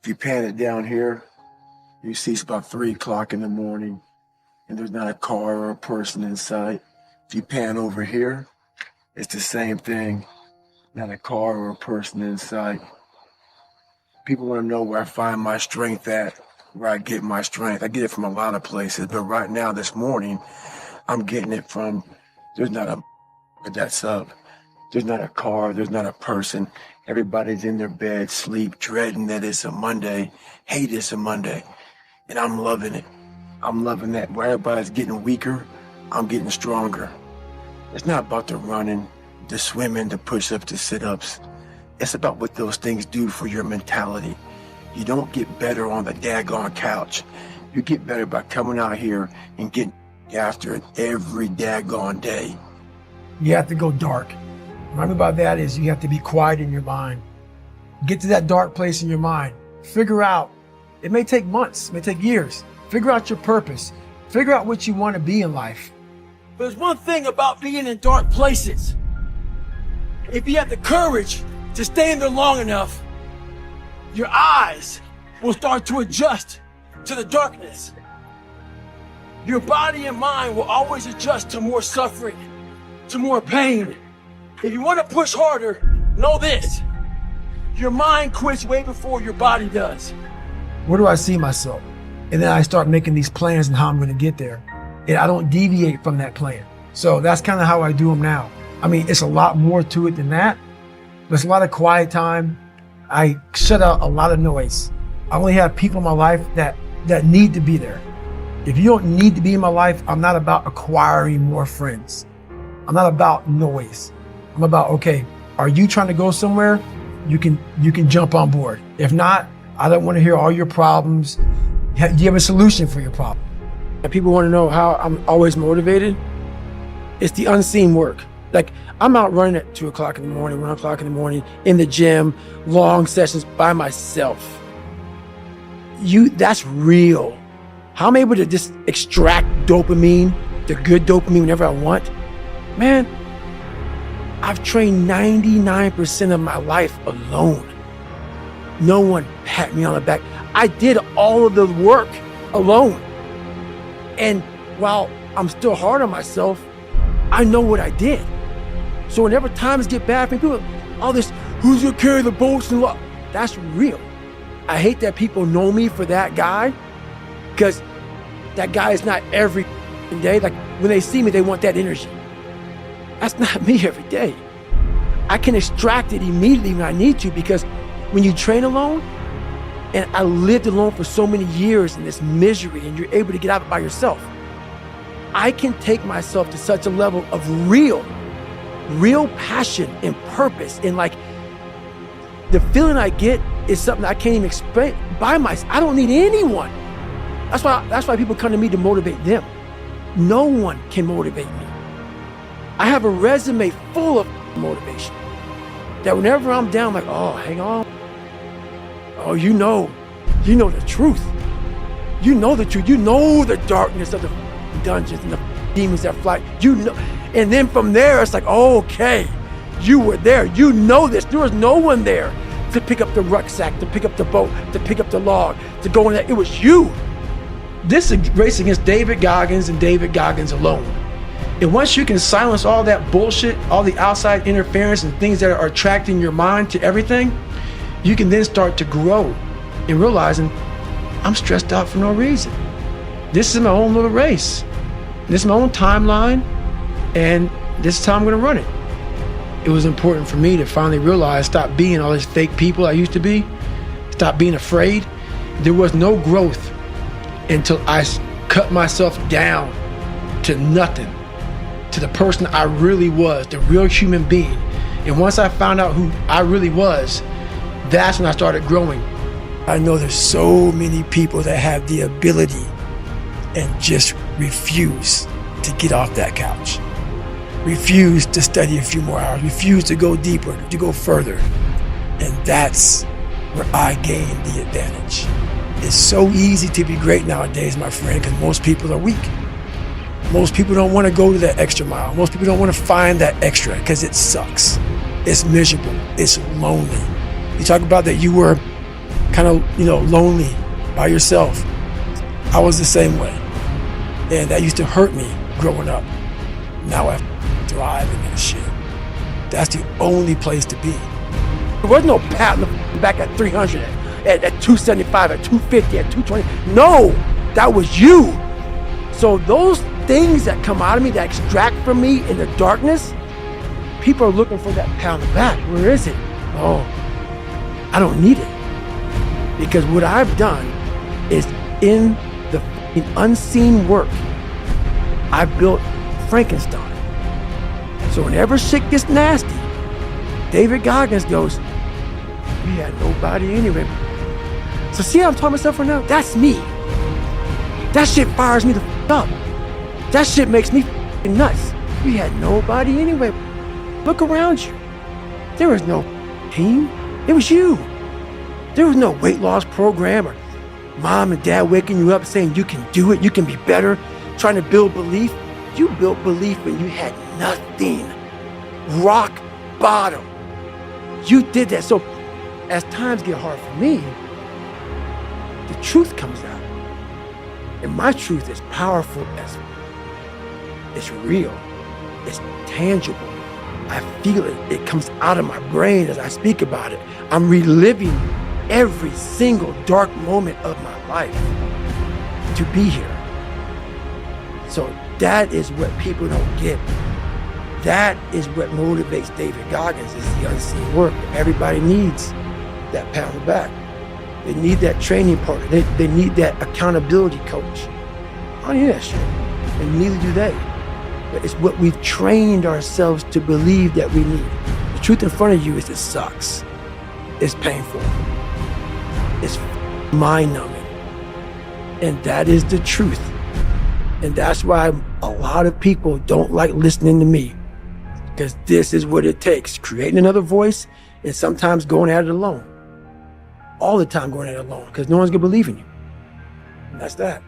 If you pan it down here, you see it's about 3 o'clock in the morning and there's not a car or a person in sight. If you pan over here, it's the same thing. Not a car or a person in sight. People want to know where I find my strength at, where I get my strength. I get it from a lot of places, but right now, this morning, I'm getting it from, there's not a that's up. There's not a car, there's not a person. Everybody's in their bed, sleep, dreading that it's a Monday, hate it's a Monday. And I'm loving it. I'm loving that. Where everybody's getting weaker, I'm getting stronger. It's not about the running, the swimming, the push-ups, the sit-ups. It's about what those things do for your mentality. You don't get better on the daggone couch. You get better by coming out here and getting after it every daggone day. You have to go dark. What I mean by that is you have to be quiet in your mind. Get to that dark place in your mind. Figure out, it may take months, it may take years. Figure out your purpose. Figure out what you want to be in life. But there's one thing about being in dark places. If you have the courage to stay in there long enough, your eyes will start to adjust to the darkness. Your body and mind will always adjust to more suffering, to more pain. If you want to push harder, know this. Your mind quits way before your body does. Where do I see myself? And then I start making these plans and how I'm going to get there. And I don't deviate from that plan. So that's kind of how I do them now. I mean, it's a lot more to it than that. There's a lot of quiet time. I shut out a lot of noise. I only have people in my life that need to be there. If you don't need to be in my life, I'm not about acquiring more friends. I'm not about noise. I'm about, okay, are you trying to go somewhere? You can jump on board. If not, I don't want to hear all your problems. Do you have a solution for your problem? And people want to know how I'm always motivated. It's the unseen work. Like, I'm out running at 2 o'clock in the morning, 1 o'clock in the morning, in the gym, long sessions by myself. That's real. How I'm able to just extract dopamine, the good dopamine whenever I want. Man, I've trained 99% of my life alone. No one pat me on the back. I did all of the work alone. And while I'm still hard on myself, I know what I did. So whenever times get bad for people, all this, who's gonna carry the bolts and what? That's real. I hate that people know me for that guy, because that guy is not every day. Like, when they see me, they want that energy. That's not me every day. I can extract it immediately when I need to, because when you train alone, and I lived alone for so many years in this misery, and you're able to get out of it by yourself, I can take myself to such a level of real passion and purpose. And like, the feeling I get is something I can't even explain by myself. I don't need anyone. That's why people come to me to motivate them. No one can motivate me. I have a resume full of motivation that whenever I'm down, I'm like, oh, hang on. Oh, you know the truth. You know the truth. You know the darkness of the dungeons and the demons that fly. You know, and then from there, it's like, oh, okay, you were there. You know this. There was no one there to pick up the rucksack, to pick up the boat, to pick up the log, to go in there. It was you. This is a race against David Goggins and David Goggins alone. And once you can silence all that bullshit, all the outside interference and things that are attracting your mind to everything, you can then start to grow in realizing, I'm stressed out for no reason. This is my own little race. This is my own timeline, and this is how I'm gonna run it. It was important for me to finally realize, stop being all these fake people I used to be, stop being afraid. There was no growth until I cut myself down to nothing, to the person I really was, the real human being. And once I found out who I really was, that's when I started growing. I know there's so many people that have the ability and just refuse to get off that couch. Refuse to study a few more hours, refuse to go deeper, to go further. And that's where I gained the advantage. It's so easy to be great nowadays, my friend, because most people are weak. Most people don't want to go to that extra mile. Most people don't want to find that extra because it sucks. It's miserable. It's lonely. You talk about that you were kind of, lonely by yourself. I was the same way. And that used to hurt me growing up. Now I thrive in that shit. That's the only place to be. There was no pat on the back at 300, at 275, at 250, at 220. No, that was you. So those things that come out of me, that extract from me in the darkness, people are looking for that pat on the back. Where is it? Oh, I don't need it. Because what I've done is in the unseen work, I built Frankenstein. So whenever shit gets nasty, David Goggins goes, we had nobody anyway. So see how I'm talking myself right now? That's me. That shit fires me the up. That shit makes me nuts. We had nobody anyway. Look around you. There was no team. It was you. There was no weight loss program or mom and dad waking you up saying you can do it, you can be better, trying to build belief. You built belief when you had nothing. Rock bottom. You did that. So as times get hard for me, the truth comes out. And my truth is powerful as it's real. It's tangible. I feel it. It comes out of my brain as I speak about it. I'm reliving every single dark moment of my life to be here. So that is what people don't get. That is what motivates David Goggins, is the unseen work. Everybody needs that pat on the back. They need that training partner. They need that accountability coach. I don't need that shit. And neither do they. But it's what we've trained ourselves to believe that we need. The truth in front of you is it sucks. It's painful. It's mind-numbing. And that is the truth. And that's why a lot of people don't like listening to me. Because this is what it takes. Creating another voice and sometimes going at it alone. All the time going at it alone. Because no one's going to believe in you. And that's that.